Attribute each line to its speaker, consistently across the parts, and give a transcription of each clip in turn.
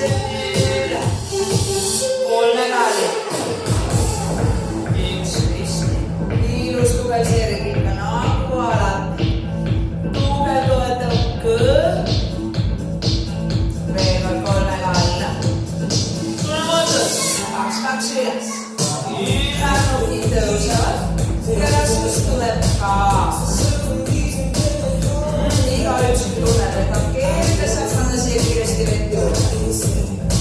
Speaker 1: üle. Kolme kaali. Üks risti. Ilus tugev sirg ikka nagu alati. Tugev toetav kõõr. Veel kord kolme kaali. Tuleme otsust. Kaks üles. Ühe nukid tõusevad. Ja raskus tuleb kaasas. Iga üks tunneb, et on keerukas, saaks anda siia kiiresti vett juurde.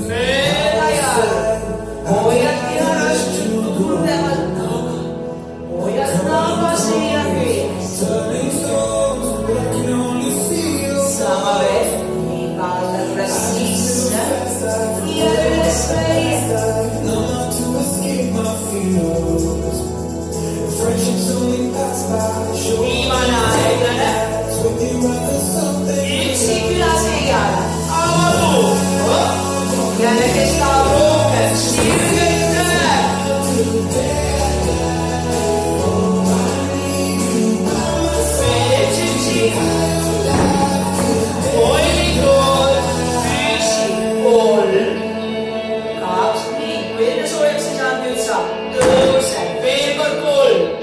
Speaker 1: Venäjä. Pojat ihanaisi tuntevat. Pojat naapasi ja sama niin kallella rasistina. Ja ylöspäin. Viimana aikana. Yksi kyläsen jäädä. Avaru. Ja ne kestää ruuhkat. Sirkeyttää. Menetyksi. Voiton. 1, 3. 2. Niin. Venezuelaksi saan nyt saa. 2. Verkon 3.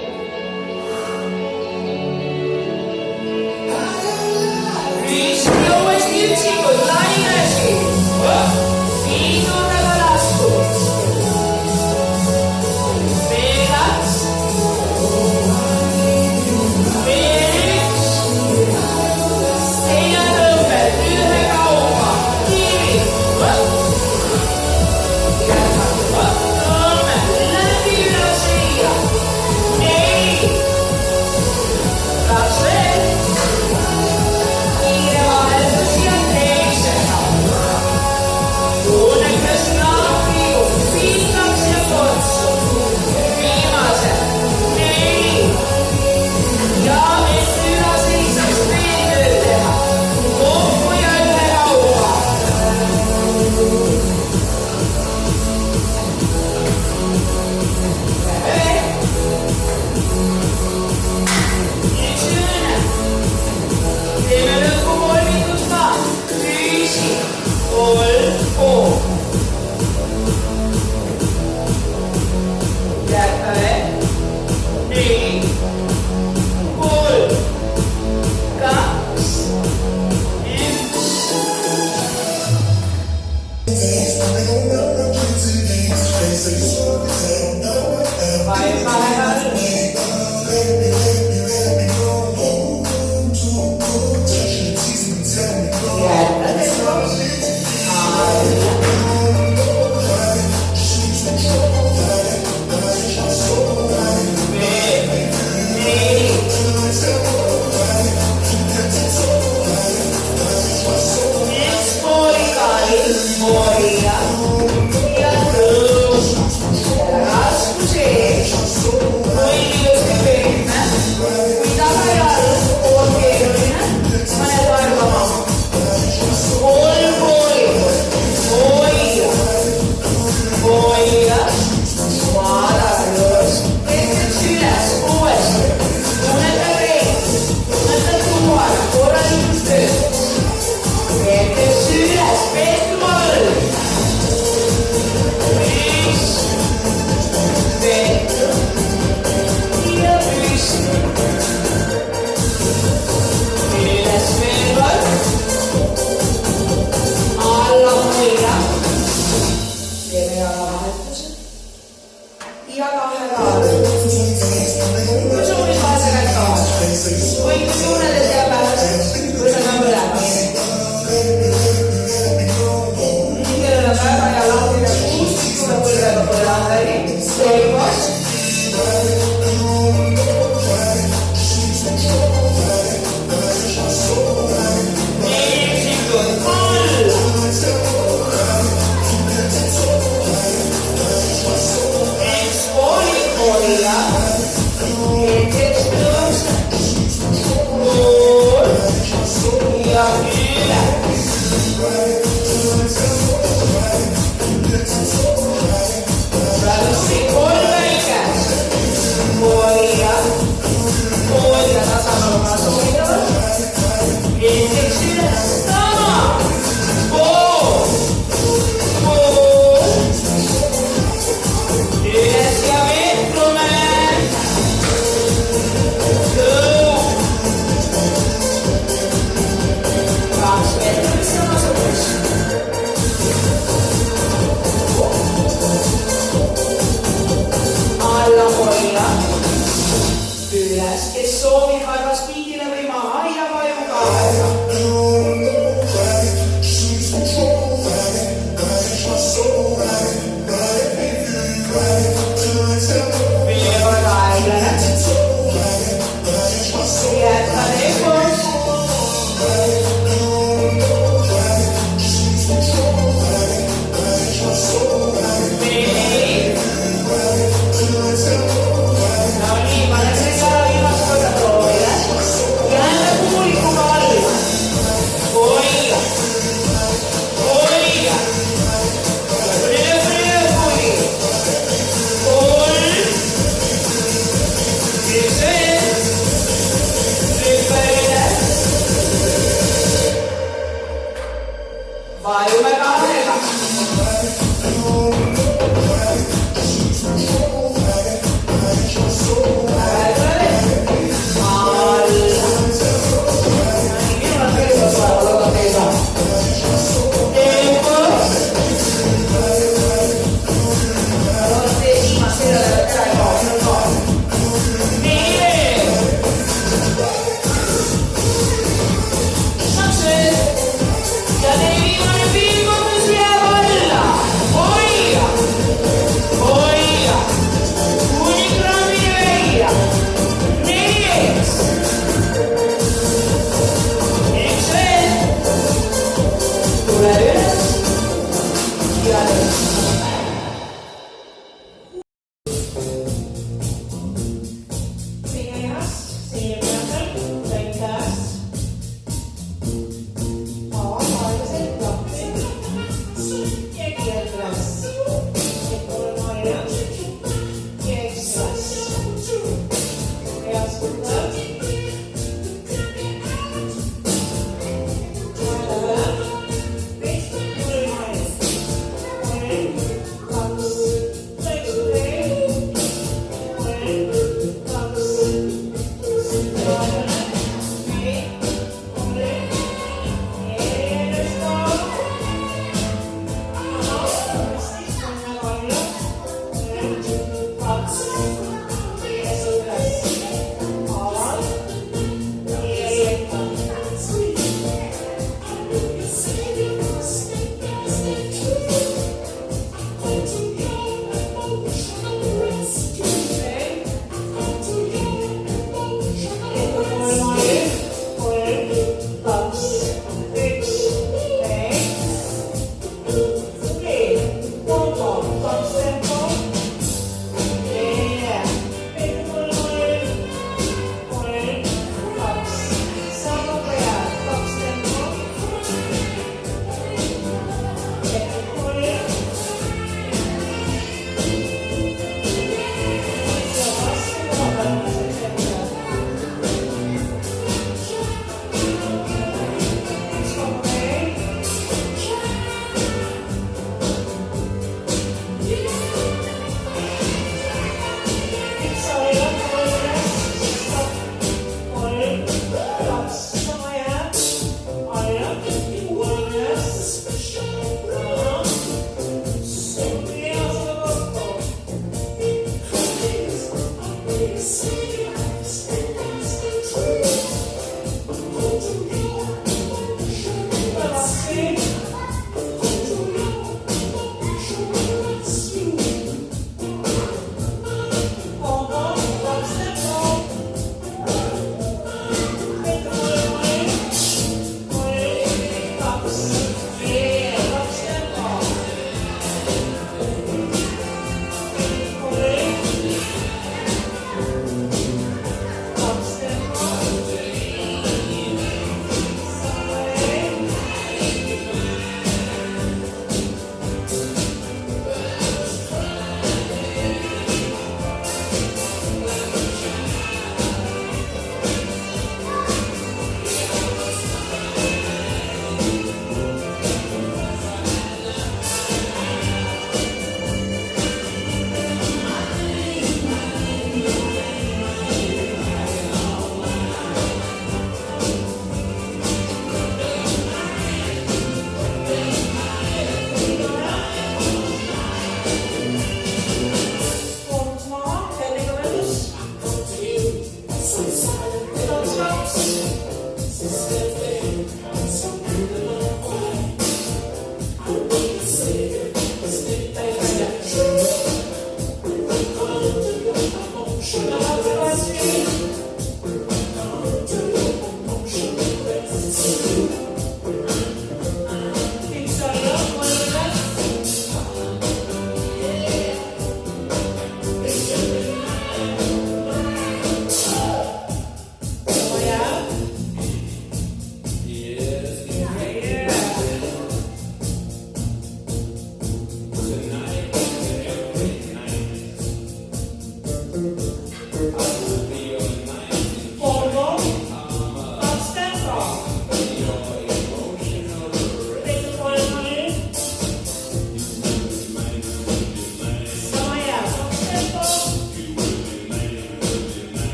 Speaker 1: Una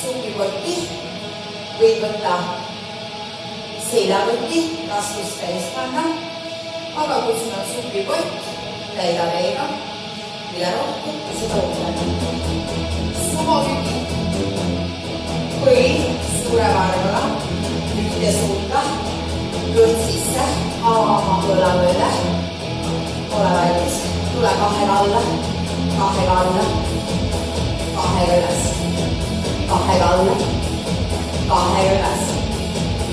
Speaker 1: sungikotti, võid võtta seljakoti, raskust täis panna, aga kui sul on sungikott, täida veega, mida rohkem, seda rohkem. Sumotüki, põli suure varvula, ühte suunda, kõht sisse, avama põlavööle, ole valmis, tule kahega alla, kahega alla, kahega üles, kahega alla, kahega üles,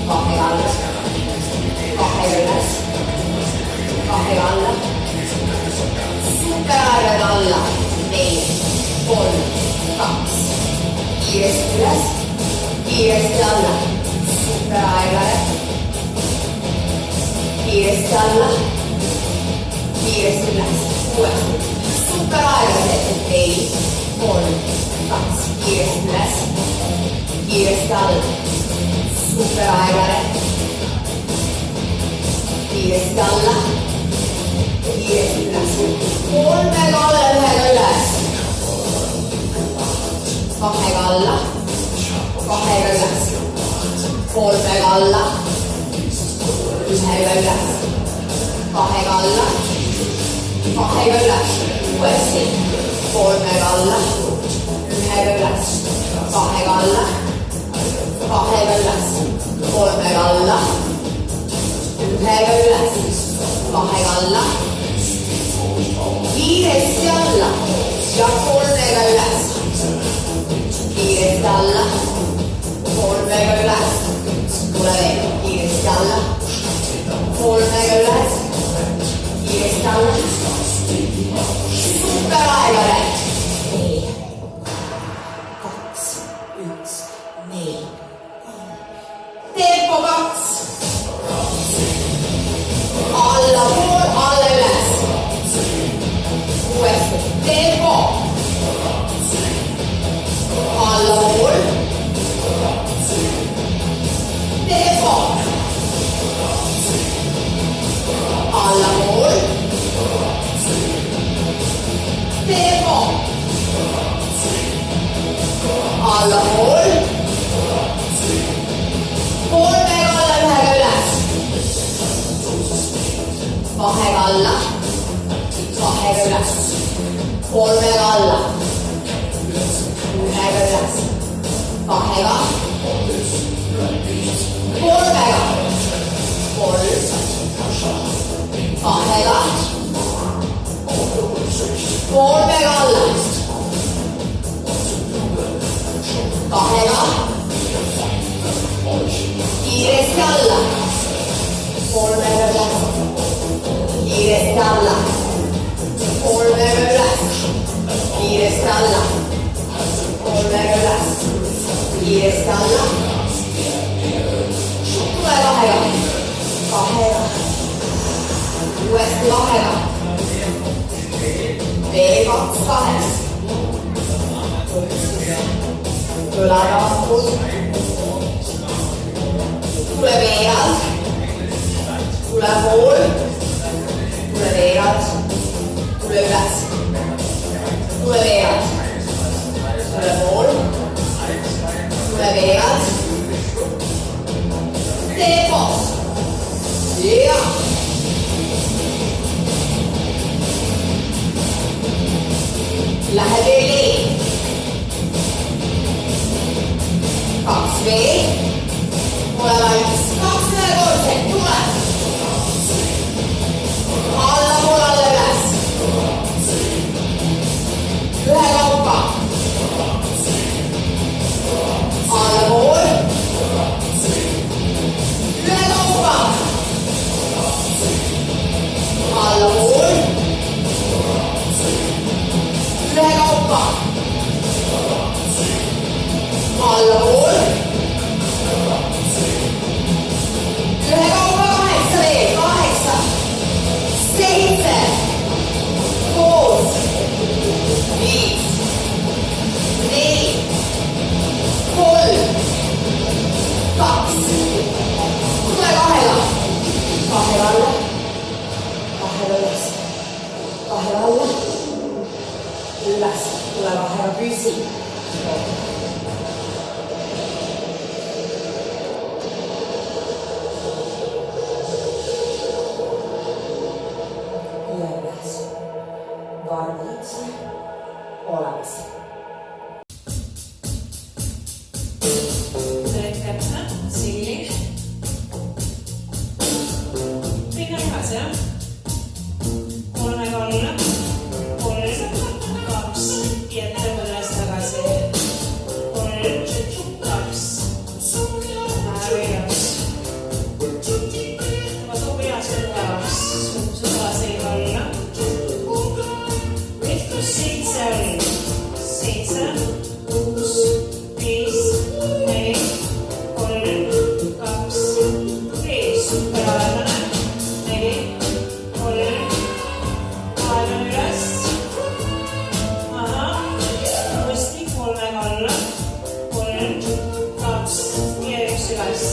Speaker 1: kahega alla, kahega üles, kahega alla, superaegade alla, 4, 3, 2, kiiresti üles, kiiresti alla, superaegade, kiiresti alla, kiiresti üles, uuesti, superaegade, 4, 3, 2, kiiresti üles, kiiresti alla, superaegade, kiiresti alla, kiiresti üles, 3 alla, 1 üles, 2 alla, 2 üles, 3 alla, 1 üles, 2 alla, 2 üles, uuesti, 3 alla, 1 üles, 2 alla, 2 üles, 3 alla, 1 üles, 2 alla, kiiresti alla ja 3 üles, kiiresti alla, 3 üles, tule veel, kiiresti alla, 3 üles, kiiresti alla, superaegade, 4, 2, 1, 4, tempo 2, allapool, alla üles, uuesti, tempo, allapool, tempo, allapool, tempo, allapool, 3 alla, 1 üles, 2 alla, 2 üles, 3 alla, 1 üles, 2-ga, 3-ga, 3, 2-ga, 3 alla, 2-ga, kiiresti alla, 3 üles, kiiresti alla, 3 üles, kiiresti alla, 3 üles, kiiresti alla, tule 2-ga, 2-ga, uuesti 2-ga, veel 2 2-s, õlarakud, tule veerand, tule pool, tule veerand, tule üles, tule veerand, tule pool, tule veerand, tempos, ja, lähe veel nii, 2 veel, ole valmis, 2 ühekordselt, tule, allapool, alla üles, ühekaupa, allapool, ühekaupa, allapool, ühekaupa, allapool, ühekaupa, 8 veel, 8, 7, 6, 5, 4, 3, 2, tule 2-ga, 2-ga alla, 2-ga üles, 2-ga alla, üles, tule 2-ga püsi, senza, bis, nej, håll, kaps, bis. Parallellerna, nej, håll, parallellas. Aha, rustig, håll med hålla, håll, kaps, gereksiz.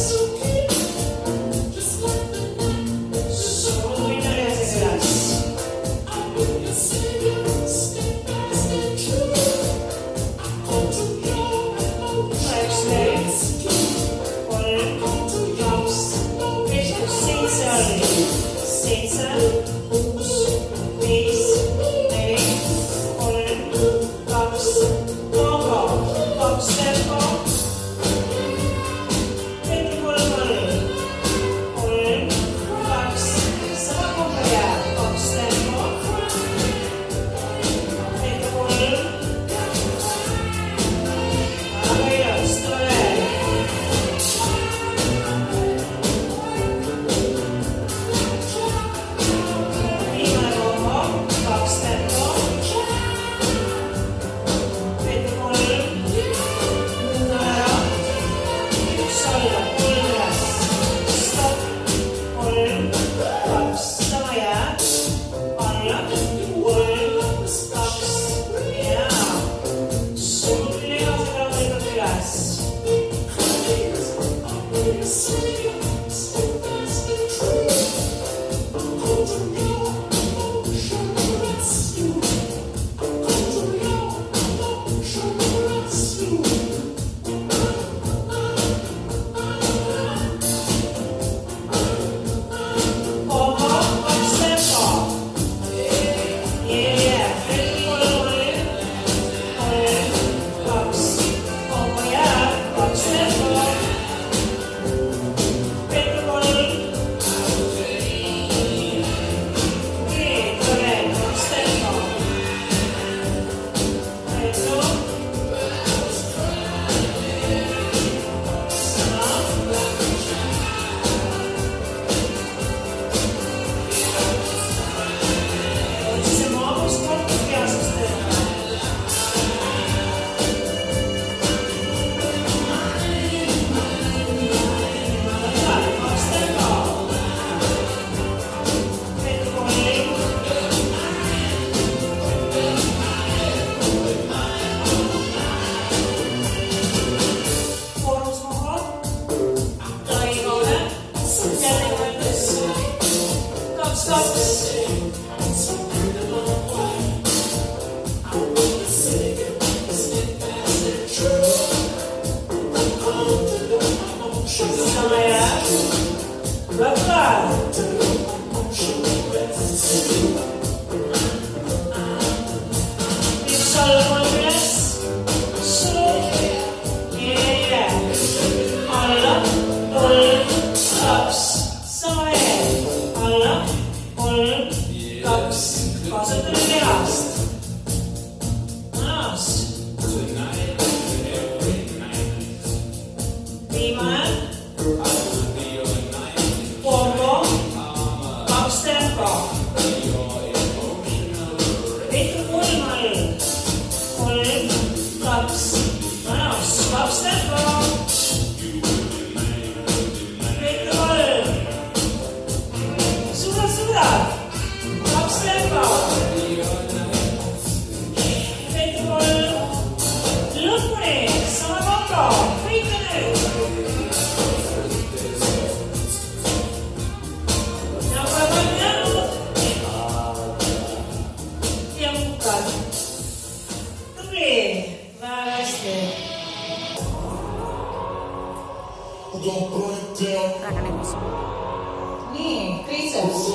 Speaker 2: Nih, triceps,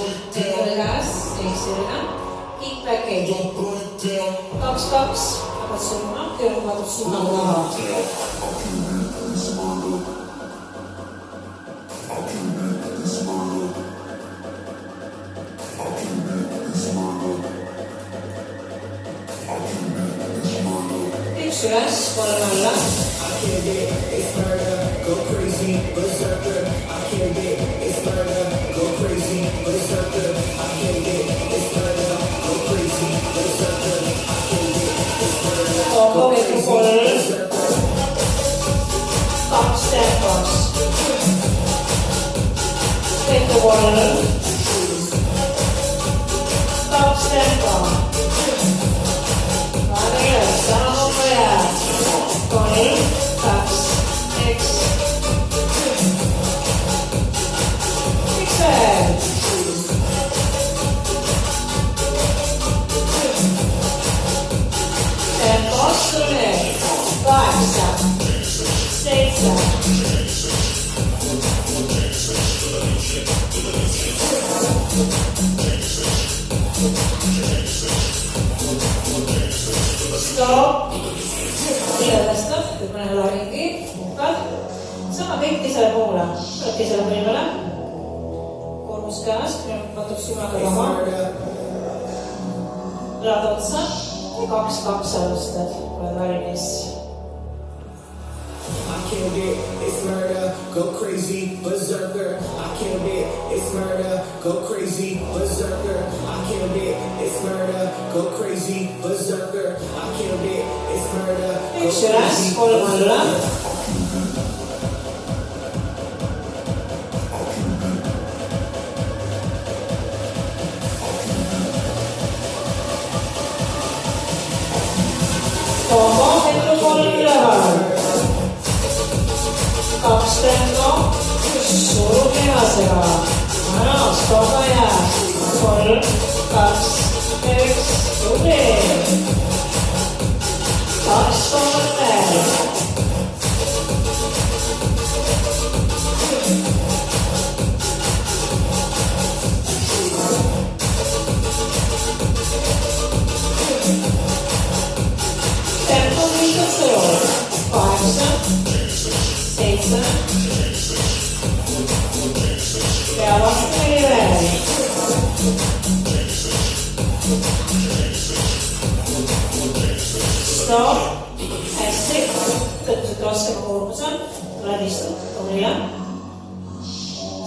Speaker 2: gas, kick package, tops, apa semua, kira-kira semua. Insurance, kalau malah.
Speaker 3: Go crazy, berserker. I can't get it's murder. Go crazy, berserker. I can't get it's murder. Go crazy, berserker. I can't get it's murder.
Speaker 2: Go crazy.
Speaker 3: crazy.
Speaker 2: Top step cross. Take the water. Top step cross. Again, sama mo yan. Going, taps, X. Exhale. And pause to the neck. 5 step. 6 step. Stop. Tidak stop. Itu pernah lagi. Buka. Sama kayak kisah bola. Kisah bola. Kurus gas. Bentuk semua ke bawah. Berat otot. Kaks alustat. Välinis.
Speaker 3: I killed it, it's murder, go crazy, berserker. I killed it, it's murder, go crazy, berserker. I killed it, it's murder, go crazy, berserker. I killed it, it's murder, go
Speaker 2: Yksi räs,
Speaker 3: crazy,
Speaker 2: 3 alla. Combo, hetto 3 ylhäällä. 2 tempo, sulkea. Alas, koko ajan. 3, 2, 1, tuli. 2, 3. Tempo 5, 8, 7. Ja vasta liveeli. Stop. Hästi. Tõttu laskema koormuse. Tuled istud. Tulla.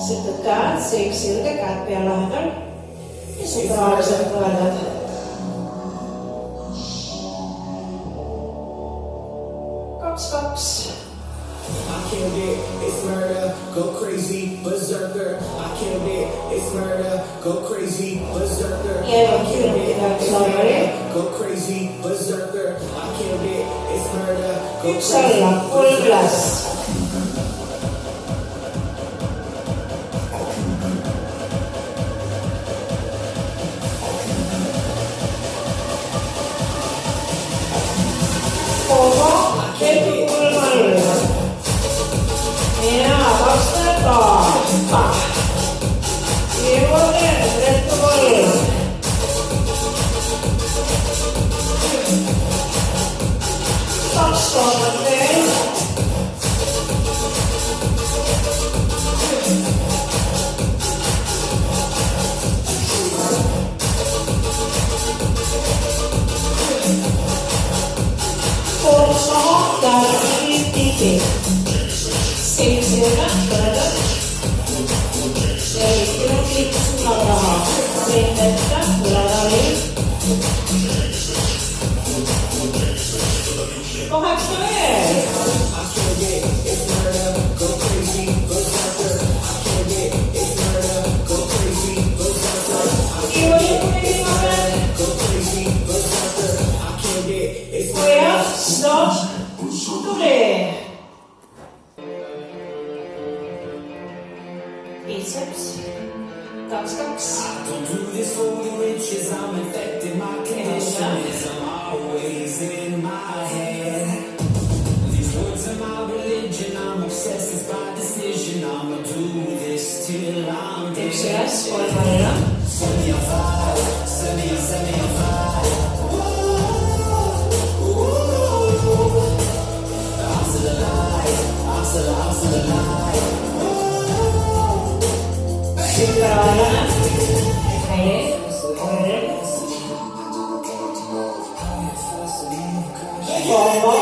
Speaker 2: Sõidad käed, seik sirge, käed pea lähedal. Ja sügavaliselt võeldad. Kaks.
Speaker 3: I killed it, it's murder, go crazy, berserker. I killed it, it's murder, go crazy, berserker.
Speaker 2: Yeah,
Speaker 3: I killed it, it's
Speaker 2: sorry.
Speaker 3: murder, go crazy, berserker. I killed it, it's murder, go
Speaker 2: Yksi alla, 3 üles. Koko, hetto 3 alla. Ja 2 tempoa. Viivoinen, hetto 3. Kaksi kolmanteen. Kolmosoho, kärki, tiki. Seisirä, pöydä. Seisirä, kliksulla rahaa. Rintettä, yläväliin. 8 vielä.
Speaker 3: I killed it, it's murder, go crazy, berserker. I killed it, it's murder, go crazy, berserker. I killed it, it's murder, go crazy, berserker. I killed it, it's
Speaker 2: Kuja,
Speaker 3: murder.
Speaker 2: stop, tuli. Biceps. 2.
Speaker 3: Don't do this for the riches, I'm infected, my condition is I'm always in my head. These words are my religion, I'm obsessed, it's by decision. I'ma do this till I'm dead.
Speaker 2: Yksi räs, 3 alla.
Speaker 3: Set me on fire, set me on fire. I'm still alive, I'm still alive.
Speaker 2: Seuraavana. Hei. 3. Combo,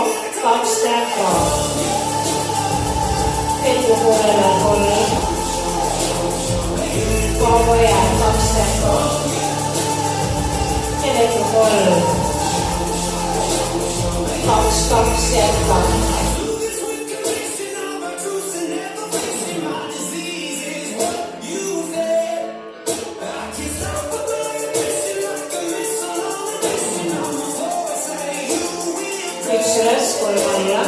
Speaker 2: 2 tempoa. Etupuolella 3. Combo ja 2 tempoa. Etupuolella. kaks, kaks, jätka. Üks üles, kolm alla.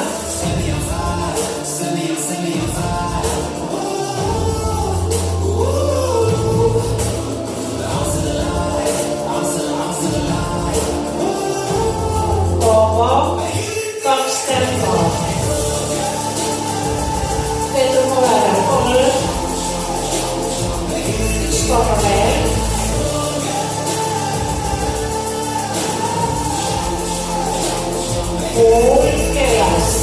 Speaker 2: Kombo, kaks tempo. Peeter poolele, kolm. Üks kombo veel. Pool keelas.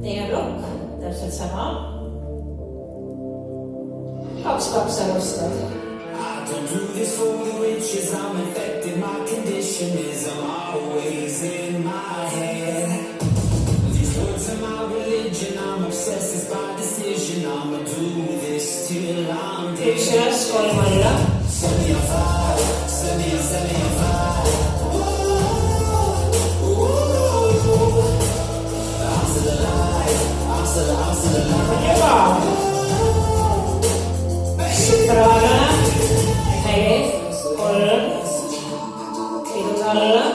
Speaker 2: Teine plokk, täpselt sama. Kaks, kaks alustad.
Speaker 3: I don't do this for the riches, I'm infected, my condition is I'm always in my head. These words are my religion, I'm obsessed, it's by decision, I'ma do this till I'm dead.
Speaker 2: Üks üles, kolm alla.
Speaker 3: Set me on fire, set me on fire. I'm still alive, I'm still alive.
Speaker 2: Juba. Superaalane. Neli, kolm. Pidud alla.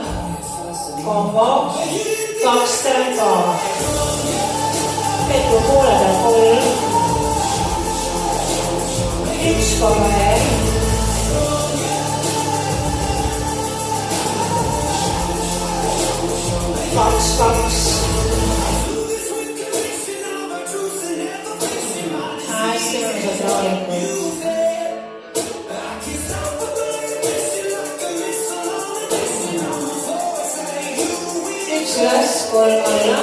Speaker 2: Kombo. Kaks tempo. Peetu poole peal, kolm. Üks kombo veel. Kaks, kaks. Hästi mõnusad raalikud. Üks üles, kolm alla.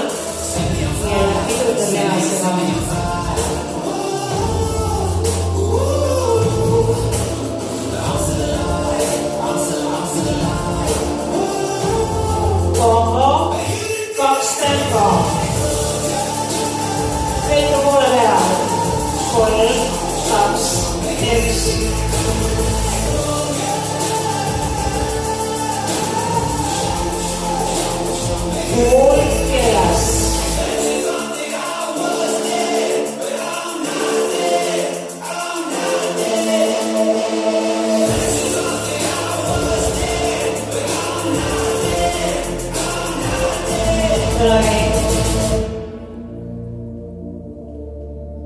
Speaker 2: Ja pidudel lihasega. Kombo, kaks tempo. Peetu poole peal. Kolm, kaks, üks. Pool keelas.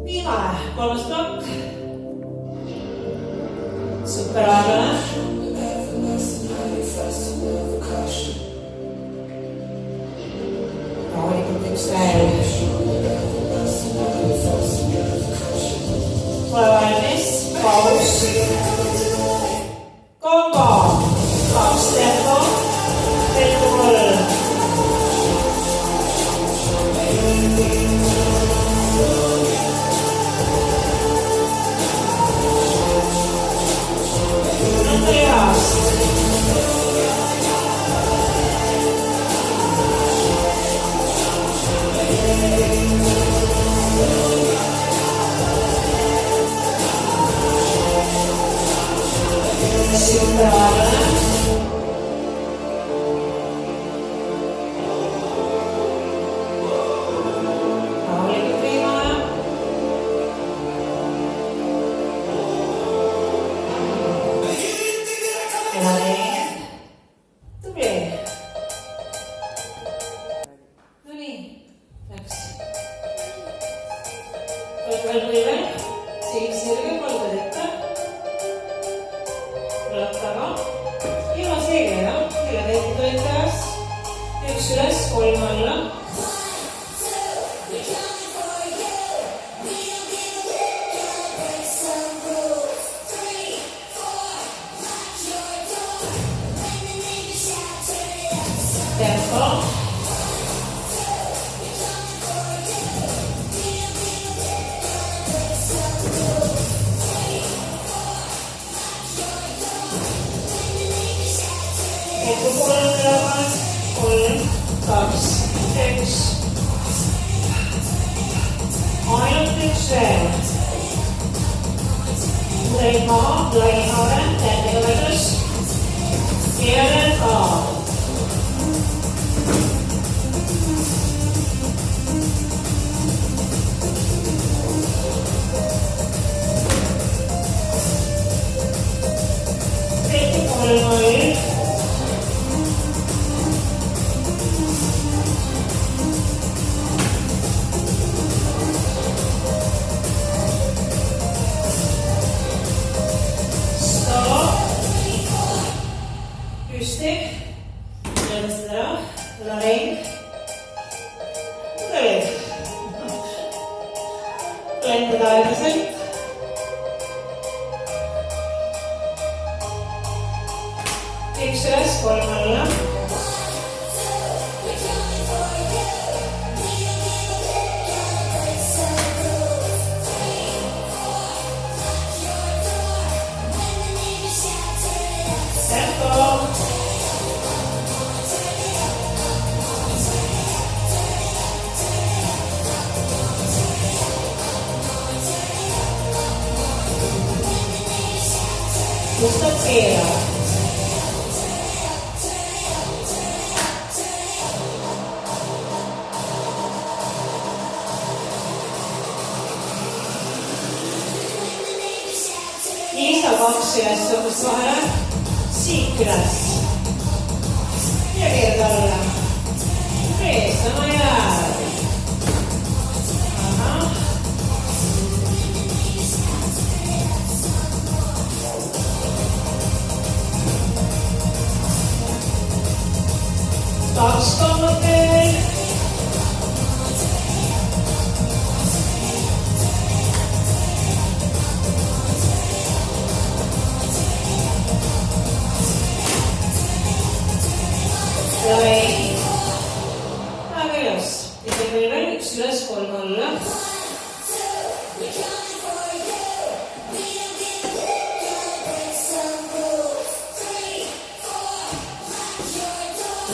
Speaker 2: Viimane, kolmas plokk. Superaalane. Rahulikult üks veel. Pole valmis, paus. Kombo, kaks tempo. Peetu kolm. Nõnda lihast. Superaalane. Rahulikult viimane. Ja nii. Tubli. No nii, läks. Tuleb veel põlve. Silm sirge, palgad ette. Põleb taga. Ilma seeglega, kelle teete toid käes. Üks üles, kolm alla. Tempo. Sätter maha, dra in magen, tänder överst. Över, av. Riktigt håller man ut. Pictures, kolmalla. Tempo. Gusto zero. Isokoksi ylös vahra. Sikras. Ja kerralla. Sama jäällä. Aha. Kaksi kolmoteen. Noin. Aika ylös. Ja sitten vielä yksi ylös, kolme alla.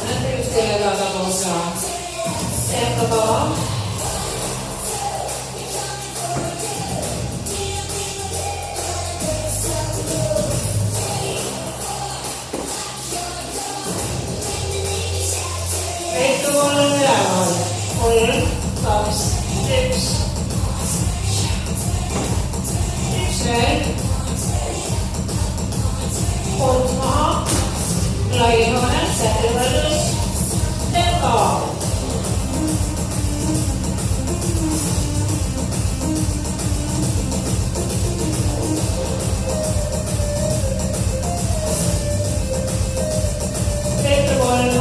Speaker 2: Näette just teille takaposaa. Tervetuloa. Heitto kolme ylävalle. 3, 2, 1. Yksi. Hold maha. Laihonen, säteilyvälys. Tempo. Heitto kolme.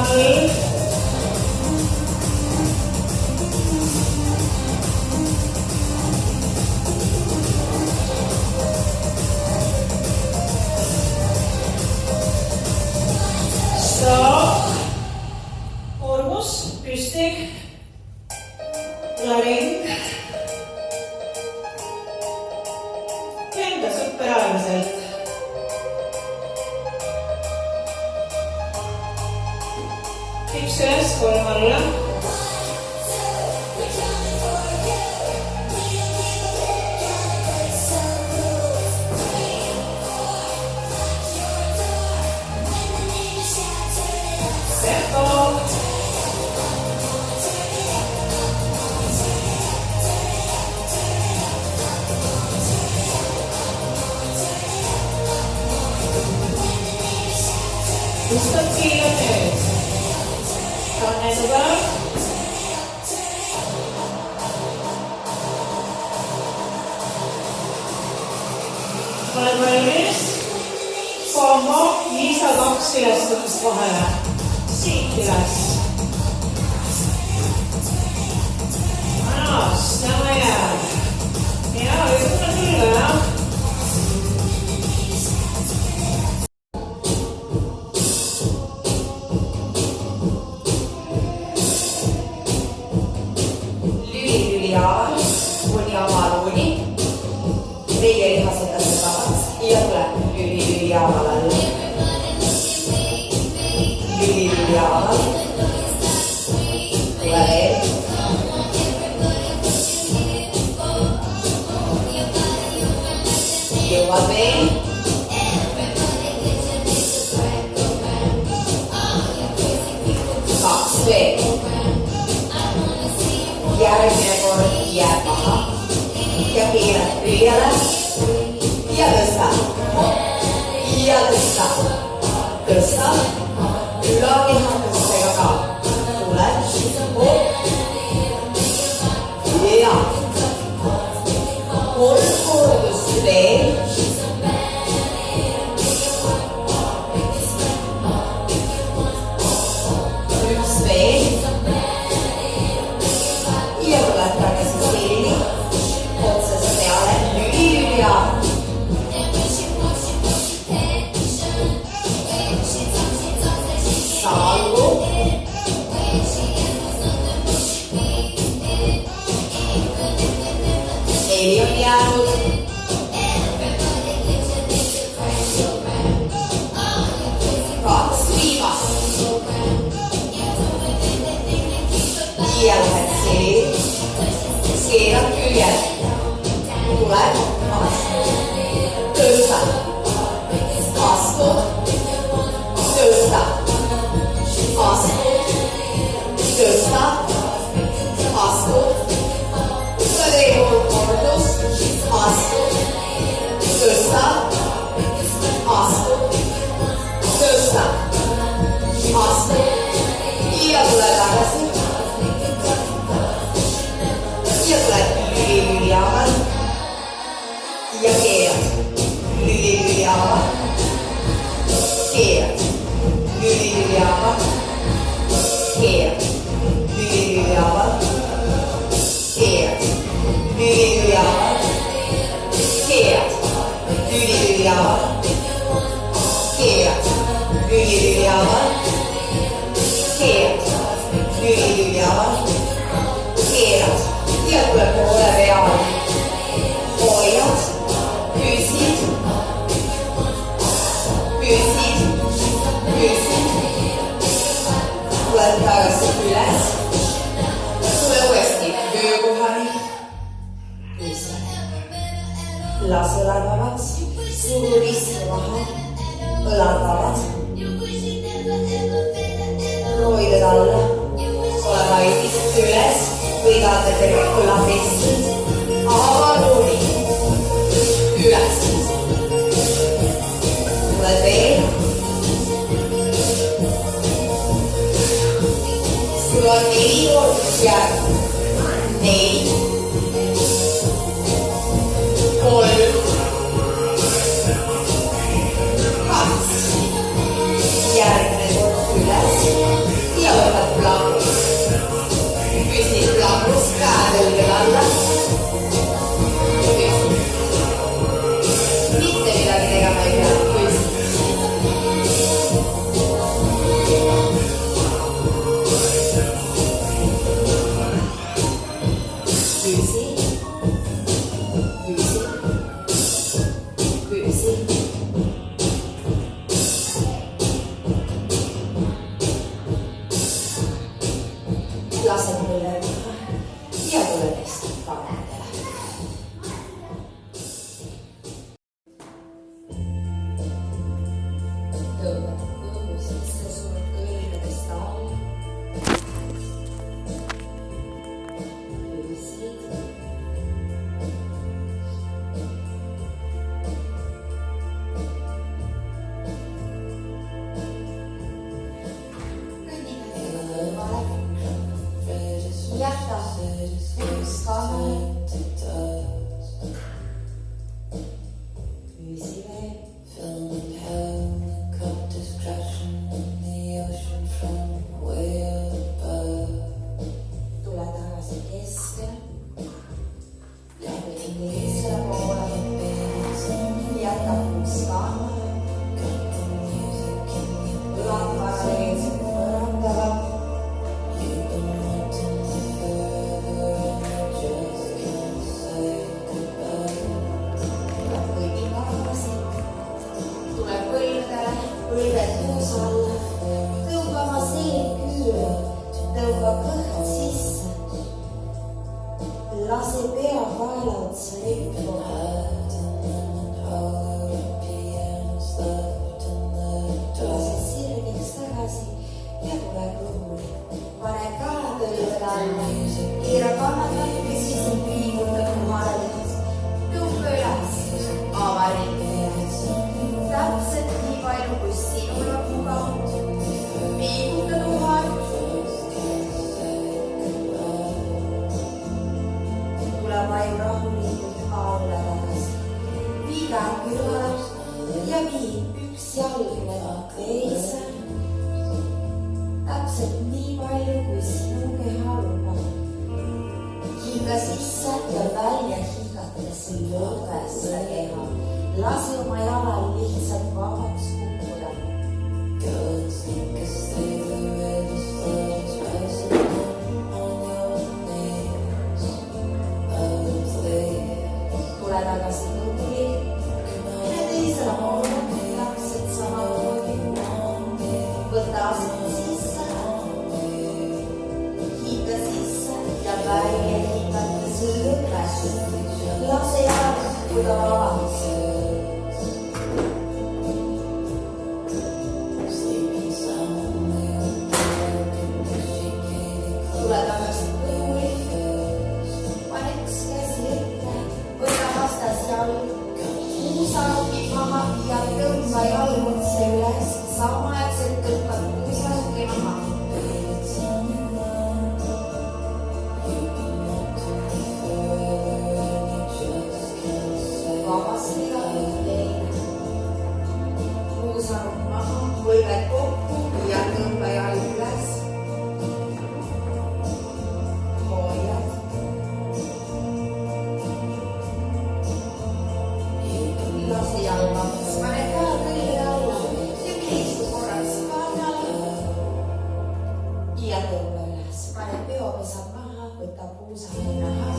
Speaker 2: Stop. Ormus, püsti. Laring. Kenda superäärmiselt. Üks üles, kolm alla. Tempo. Gusto kilo nyt. Kannen over. Oled valmis? Kombo, 5-2 ülestamist vahele. Siit üles. Manos, sama jääb. Ja, võib-olla küll, jah.
Speaker 4: Lüli-lüliaal, uni-avaal-uni. Teie lihasetate tavaks ja tuleb lüli-lüliaal alla. Lüli-lüliaal. Tule veel. Jõuad veel. järgmine kord jääb maha ja keerad pöiale ja tõsta. Ja tõsta. Tõsta. Ülakeha tõstega ka. Tule. Ja. 3 kordust veel. Üks veel. Ja tuled tagasi selli. Otsast peale. Lüli ja. Salgu. Eli on jäänud. Kaks viimast. Ja lähed selli. Keerad küljed. Tuled. Tõsta. Astu. Tõsta. Astu. Tõsta. Astu. Veel kordus. Astu. Tõsta. Astu. Tõsta. Astu. Ja tule tagasi. Ja tuled lüli jaamal. Ja keerad. Lüli jaamal. Keerad. Lüli jaamal. Keerad. Lüli jaamal. Keerad. Lüli jaamal. Keerad. Lüli jaamal. Keerad. Lüli jaamal. Keerad. Lüli jaamal. Keerad. Ja tuleb poole peale. Hoiad. Püsid. Püsid. Püsid. Tuled tagasi üles. Tule uuesti töökohani. Püsid. Lase õlad vabaks. Suru risti maha. Õlad vabad. Roided alla. Ole vaidis üles. Võidate õlad risti. Ava ruumi. Üles. Tuled veel. Sul on 4 kordust jääb. 4. 3. 2. Järgmine kord üles. Ja võtad plangus. Püsid plangus, käed õlged alla. Püsid. Mitte midagi tegema ei pea. Püsid. Lased mulle maha ja tule teist panedele. Tõmbad kõhu sisse, surud kõlbedest alla. Püsid. Jäta püskame. Püsi veel. Tule tagasi keskele. Keskele poole. Jäta püskame. Õlad paralleelselt põrandavad. Põlved kuus alla, tõuga oma seed küüre, tõuga kõht sisse. Lase pea kaela otsa rippuma. Lase sirgeks tagasi ja tule kõhuli. Pane kaela põlved alla. keera kannad natuke sisse, liiguta kumaralihas. Tõuka üles, ava ringi. Täpselt nii palju, kui sinul on mugav. Liiguta tuhad. Tule vaju rahulikult alla tagasi. Vii käed kõrvale ja vii üks jalg teise. Täpselt nii palju, kui sinu keha lubab. Hinga sisse ja välja hingates lõõga seda keha. Lase oma jalal lihtsalt vabaks kukkuda. Tule tagasi kõhuli. Mine teisele poole, täpselt samamoodi. Võta asend sisse. Hinga sisse ja välja hingates lõõgas. Lase jalal kukkuda vabaks. Tule tagasi kõhuli. Pane üks käsi ette. Võta vastas jalg. Puusarukid maha ja tõmba jalg otse üles. Samaaegselt tõmbad puusaruki maha. Vabasti jalg teine. Puusaruk maha, võivad kokku ja tõmba jalg üles. Hoiad. Lase jalg vabaks, pane käed õige alla ja kriistu korraks kannale. Ja tõmba üles, pane peopesad maha, võta puusaruk maha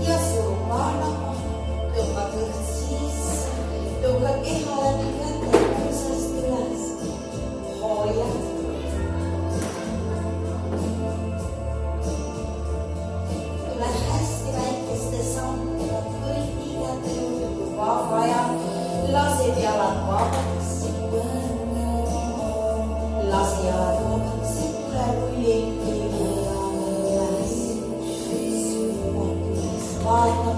Speaker 4: ja suru kannama. Tõmba kõht sisse, tõmba keha läbi käte puusast üles. Hoiad. Tule hästi väikeste sammudega kõigi käte juurde, kui vaja. Lased jalad vabaks. Lase jalad vabaks, tule rulli üles. Vaata